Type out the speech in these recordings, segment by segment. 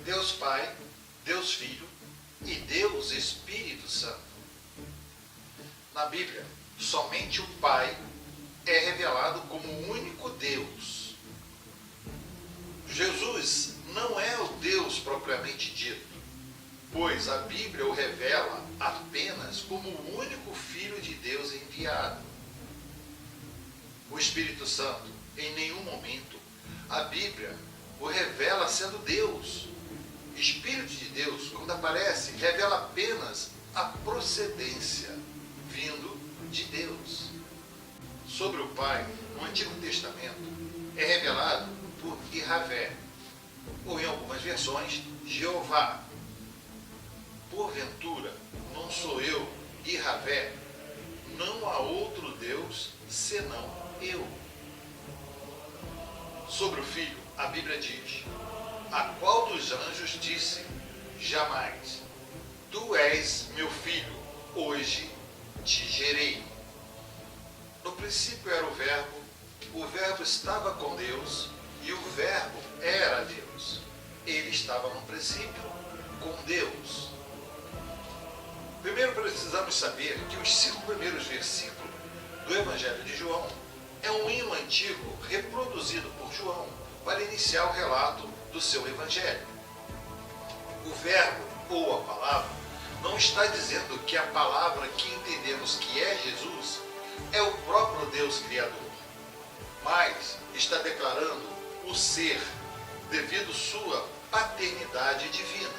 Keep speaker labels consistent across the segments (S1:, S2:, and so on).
S1: Deus Pai, Deus Filho e Deus Espírito Santo. Na Bíblia, somente o Pai é revelado como o único Deus. Jesus não é o Deus propriamente dito, pois a Bíblia o revela apenas como o único Filho de Deus enviado. O Espírito Santo, em nenhum momento, a Bíblia o revela sendo Deus. Espírito de Deus, quando aparece, revela apenas a procedência vindo de Deus. Sobre o Pai, no Antigo Testamento, é revelado por Yahvé, ou em algumas versões, Jeová. Porventura, não sou eu, Yahvé, não há outro Deus senão eu. Sobre o Filho, a Bíblia diz: a qual dos anjos disse, jamais, tu és meu filho, hoje te gerei. No princípio era o Verbo estava com Deus e o Verbo era Deus. Ele estava no princípio com Deus. Primeiro precisamos saber que os 5 primeiros versículos do Evangelho de João é um hino antigo reproduzido por João para iniciar o relato do seu Evangelho. O Verbo, ou a palavra, não está dizendo que a palavra que entendemos que é Jesus é o próprio Deus Criador, mas está declarando o ser devido sua paternidade divina.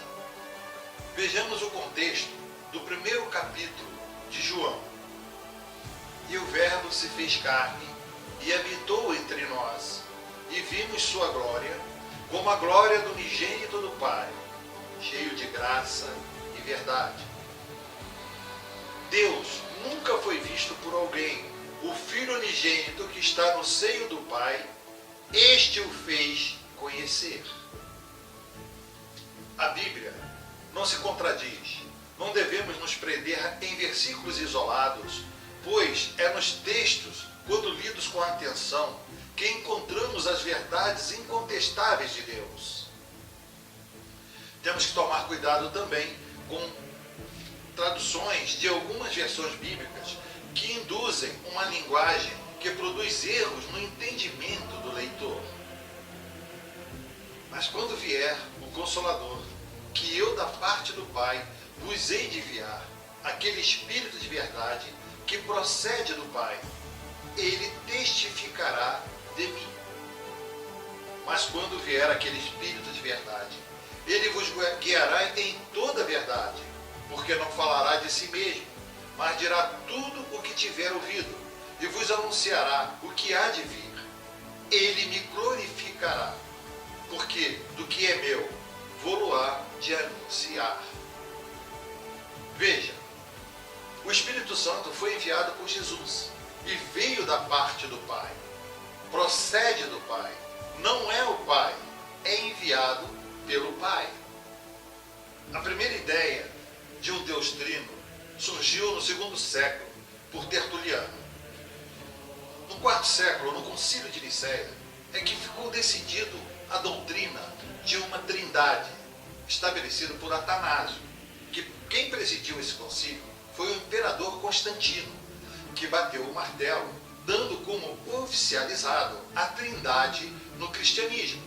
S1: Vejamos o contexto do primeiro capítulo de João. E o Verbo se fez carne e habitou entre nós, e vimos sua glória, como a glória do unigênito do Pai, cheio de graça e verdade. Deus nunca foi visto por alguém. O Filho unigênito que está no seio do Pai, este o fez conhecer. A Bíblia não se contradiz. Não devemos nos prender em versículos isolados, pois é nos textos, quando lidos com atenção, que encontramos as verdades incontestáveis de Deus. Temos que tomar cuidado também com traduções de algumas versões bíblicas que induzem uma linguagem que produz erros no entendimento do leitor. Mas quando vier o Consolador, que eu da parte do Pai vos hei de enviar, aquele Espírito de verdade que procede do Pai, ele testificará de mim. Mas quando vier aquele Espírito de verdade, ele vos guiará em toda a verdade, porque não falará de si mesmo, mas dirá tudo o que tiver ouvido, e vos anunciará o que há de vir. Ele me glorificará, porque do que é meu, vou-lo-á de anunciar. Veja, o Espírito Santo foi enviado por Jesus e veio da parte do Pai. Procede do Pai. Não é o Pai, é enviado pelo Pai. A primeira ideia de um Deus trino surgiu no 2º século por Tertuliano. No 4º século, no Concílio de Nicéia, é que ficou decidido a doutrina de uma trindade, estabelecida por Atanásio, que quem presidiu esse concílio foi o imperador Constantino, que bateu o martelo, dando como oficializado a trindade no cristianismo.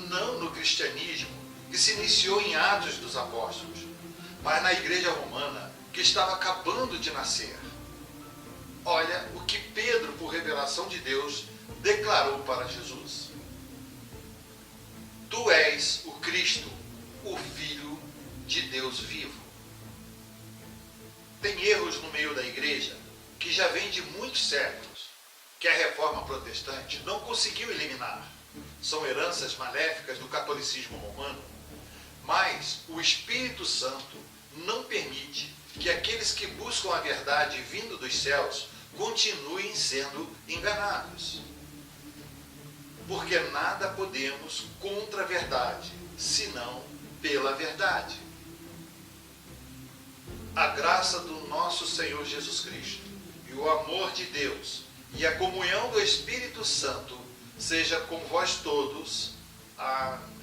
S1: Não no cristianismo que se iniciou em Atos dos Apóstolos, mas na Igreja Romana, que estava acabando de nascer. Olha o que Pedro, por revelação de Deus, declarou para Jesus: tu és o Cristo, o Filho de Deus vivo. Tem erros no meio da igreja que já vêm de muitos séculos, que a reforma protestante não conseguiu eliminar. São heranças maléficas do catolicismo romano, mas o Espírito Santo não permite que aqueles que buscam a verdade vindo dos céus continuem sendo enganados. Porque nada podemos contra a verdade, senão pela verdade. A graça do nosso Senhor Jesus Cristo e o amor de Deus e a comunhão do Espírito Santo seja com vós todos. Amém.